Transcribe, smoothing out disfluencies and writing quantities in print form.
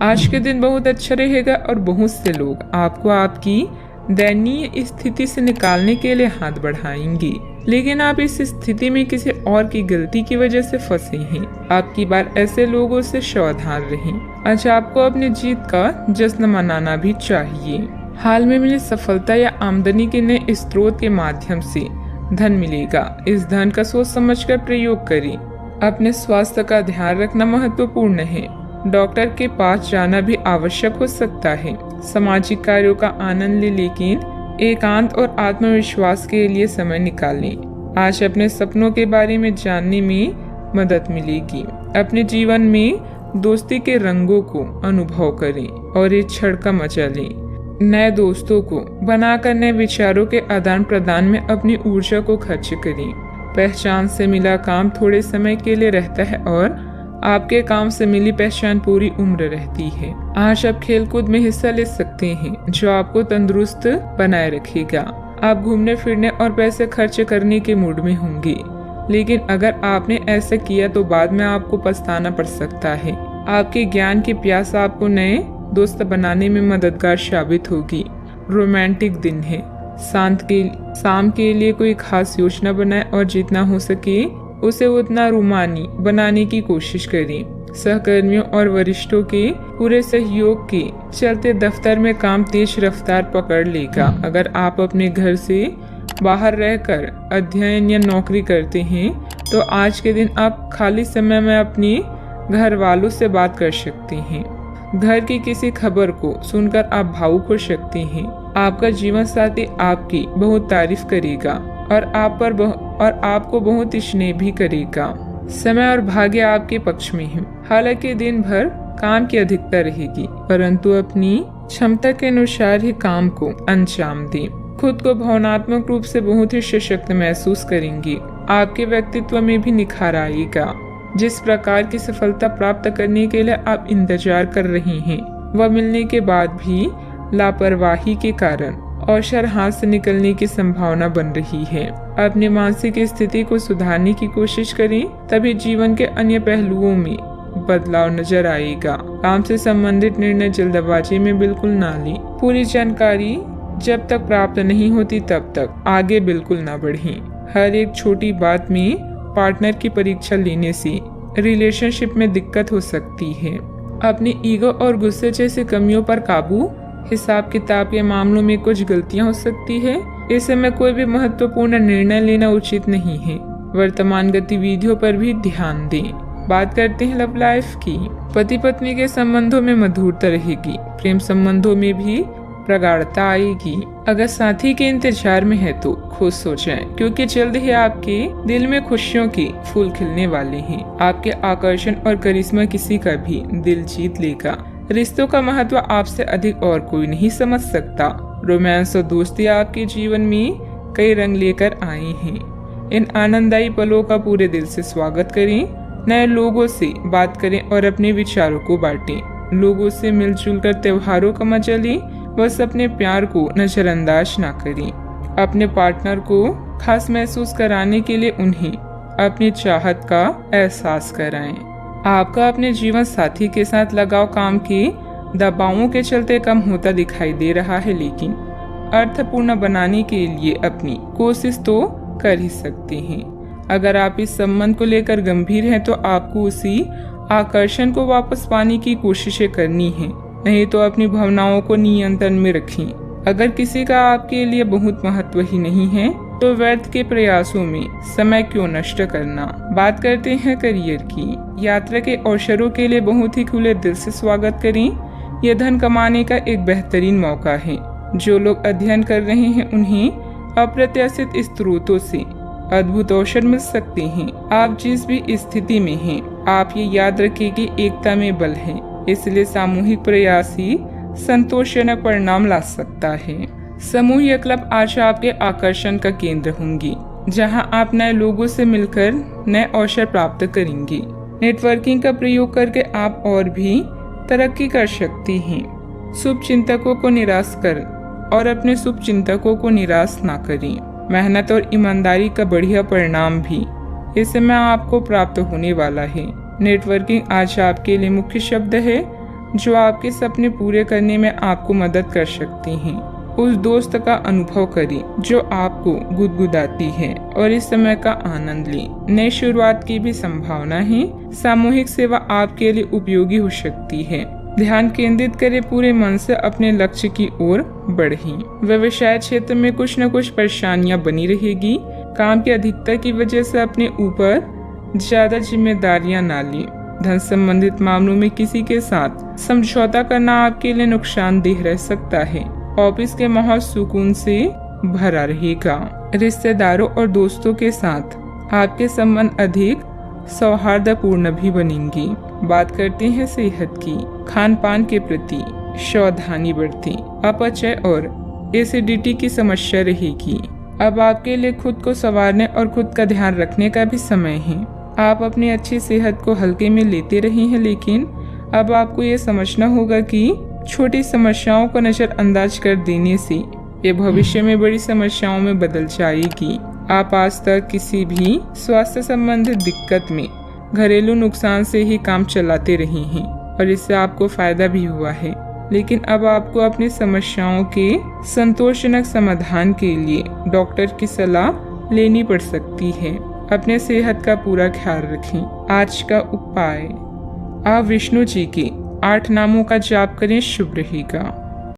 आज के दिन बहुत अच्छा रहेगा और बहुत से लोग आपको आपकी दयनीय स्थिति से निकालने के लिए हाथ बढ़ाएंगे, लेकिन आप इस स्थिति में किसी और की गलती की वजह से फंसे हैं। आपकी बार ऐसे लोगों से सावधान रहें। आज आपको अपनी जीत का जश्न मनाना भी चाहिए। हाल में मिली सफलता या आमदनी के नए स्रोत के माध्यम से धन मिलेगा। इस धन का सोच समझकर प्रयोग करें। अपने स्वास्थ्य का ध्यान रखना महत्वपूर्ण है। डॉक्टर के पास जाना भी आवश्यक हो सकता है। सामाजिक कार्यों का आनंद लें, लेकिन एकांत और आत्मविश्वास के लिए समय निकालें। आज अपने सपनों के बारे में जानने में मदद मिलेगी। अपने जीवन में दोस्ती के रंगों को अनुभव करें और इस क्षण का मजा लें। नए दोस्तों को बनाकर नए विचारों के आदान प्रदान में अपनी ऊर्जा को खर्च करें। पहचान से मिला काम थोड़े समय के लिए रहता है और आपके काम से मिली पहचान पूरी उम्र रहती है। आज आप खेलकूद में हिस्सा ले सकते हैं, जो आपको तंदुरुस्त बनाए रखेगा। आप घूमने फिरने और पैसे खर्च करने के मूड में होंगे, लेकिन अगर आपने ऐसा किया तो बाद में आपको पछताना पड़ सकता है। आपके ज्ञान की प्यास आपको नए दोस्त बनाने में मददगार साबित होगी। रोमांटिक दिन है। शाम के लिए कोई खास योजना बनाएं और जितना हो सके उसे उतना रोमानी बनाने की कोशिश करें। सहकर्मियों और वरिष्ठों के पूरे सहयोग के चलते दफ्तर में काम तेज रफ्तार पकड़ लेगा। अगर आप अपने घर से बाहर रहकर अध्ययन या नौकरी करते हैं तो आज के दिन आप खाली समय में अपने घर वालों से बात कर सकते हैं। घर की किसी खबर को सुनकर आप भावुक हो सकते हैं। आपका जीवन साथी आपकी बहुत तारीफ करेगा और आपको बहुत स्नेह भी करेगा। समय और भाग्य आपके पक्ष में है। हालांकि दिन भर काम की अधिकता रहेगी, परंतु अपनी क्षमता के अनुसार ही काम को अंजाम दें। खुद को भावनात्मक रूप से बहुत ही सशक्त महसूस करेंगे। आपके व्यक्तित्व में भी निखार आएगा। जिस प्रकार की सफलता प्राप्त करने के लिए आप इंतजार कर रहे हैं, वह मिलने के बाद भी लापरवाही के कारण अवसर हाथ से निकलने की संभावना बन रही है। अपनी मानसिक स्थिति को सुधारने की कोशिश करें, तभी जीवन के अन्य पहलुओं में बदलाव नजर आएगा। काम से संबंधित निर्णय जल्दबाजी में बिल्कुल ना लें। पूरी जानकारी जब तक प्राप्त नहीं होती तब तक आगे बिल्कुल ना बढ़ें। हर एक छोटी बात में पार्टनर की परीक्षा लेने से रिलेशनशिप में दिक्कत हो सकती है। अपनी ईगो और गुस्से जैसी कमियों पर काबू। हिसाब किताब के मामलों में कुछ गलतियां हो सकती है। इस समय कोई भी महत्वपूर्ण निर्णय लेना उचित नहीं है। वर्तमान गतिविधियों पर भी ध्यान दें। बात करते हैं लव लाइफ की। पति पत्नी के संबंधों में मधुरता रहेगी। प्रेम संबंधों में भी प्रगाढ़ता आएगी। अगर साथी के इंतजार में है तो खुश हो जाएं, क्योंकि जल्द ही आपके दिल में खुशियों के फूल खिलने वाले हैं। आपके आकर्षण और करिश्मा किसी का भी दिल जीत लेगा। रिश्तों का महत्व आपसे अधिक और कोई नहीं समझ सकता। रोमांस और दोस्ती आपके जीवन में कई रंग लेकर आए हैं। इन आनंददायी पलों का पूरे दिल से स्वागत करें। नए लोगों से बात करें और अपने विचारों को बांटें। लोगों से मिलजुल कर त्योहारों का मजा लें। बस अपने प्यार को नजरअंदाज ना करें। अपने पार्टनर को खास महसूस कराने के लिए उन्हें अपनी चाहत का एहसास कराएं। आपका अपने जीवन साथी के साथ लगाव काम के दबावों के चलते कम होता दिखाई दे रहा है, लेकिन अर्थपूर्ण बनाने के लिए अपनी कोशिश तो कर ही सकते हैं। अगर आप इस संबंध को लेकर गंभीर हैं तो आपको उसी आकर्षण को वापस पाने की कोशिशें करनी है, नहीं तो अपनी भावनाओं को नियंत्रण में रखें। अगर किसी का आपके लिए बहुत महत्व ही नहीं है तो व्यर्थ के प्रयासों में समय क्यों नष्ट करना। बात करते हैं करियर की। यात्रा के अवसरों के लिए बहुत ही खुले दिल से स्वागत करें। यह धन कमाने का एक बेहतरीन मौका है। जो लोग अध्ययन कर रहे हैं उन्हें अप्रत्याशित स्रोतों से अद्भुत अवसर मिल सकते हैं। आप जिस भी स्थिति में हैं, आप ये याद रखें कि एकता में बल है, इसलिए सामूहिक प्रयास ही संतोषजनक परिणाम ला सकता है। समूह क्लब आज आपके आकर्षण का केंद्र होंगी, जहां आप नए लोगों से मिलकर नए अवसर प्राप्त करेंगे। नेटवर्किंग का प्रयोग करके आप और भी तरक्की कर सकते हैं। शुभ चिंतकों को निराश कर और अपने शुभ चिंतकों को निराश ना करें। मेहनत और ईमानदारी का बढ़िया परिणाम भी इस समय आपको प्राप्त होने वाला है। नेटवर्किंग आज आपके लिए मुख्य शब्द है। जो आपके सपने पूरे करने में आपको मदद कर सकती हैं। उस दोस्त का अनुभव करें जो आपको गुदगुदाती है और इस समय का आनंद लें। नई शुरुआत की भी संभावना है। सामूहिक सेवा आपके लिए उपयोगी हो सकती है। ध्यान केंद्रित करें, पूरे मन से अपने लक्ष्य की ओर बढ़ें। व्यवसाय क्षेत्र में कुछ न कुछ परेशानियां बनी रहेगी। काम की अधिकता की वजह से अपने ऊपर ज्यादा जिम्मेदारियां ना लें। धन संबंधित मामलों में किसी के साथ समझौता करना आपके लिए नुकसानदेह रह सकता है। ऑफिस के माहौल सुकून से भरा रहेगा। रिश्तेदारों और दोस्तों के साथ आपके संबंध अधिक सौहार्दपूर्ण भी बनेंगे। बात करते हैं सेहत की। खान पान के प्रति सावधानी बरतें। अपचय और एसिडिटी की समस्या रहेगी। अब आपके लिए खुद को संवारने और खुद का ध्यान रखने का भी समय है। आप अपनी अच्छी सेहत को हल्के में लेते रहे हैं, लेकिन अब आपको ये समझना होगा कि छोटी समस्याओं को नजरअंदाज कर देने से ये भविष्य में बड़ी समस्याओं में बदल जाएगी। आप आज तक किसी भी स्वास्थ्य संबंधित दिक्कत में घरेलू नुकसान से ही काम चलाते रहे हैं और इससे आपको फायदा भी हुआ है, लेकिन अब आपको अपनी समस्याओं के संतोषजनक समाधान के लिए डॉक्टर की सलाह लेनी पड़ सकती है। अपने सेहत का पूरा ख्याल रखें। आज का उपाय, आप विष्णु जी के 8 नामों का जाप करें, शुभ रहेगा।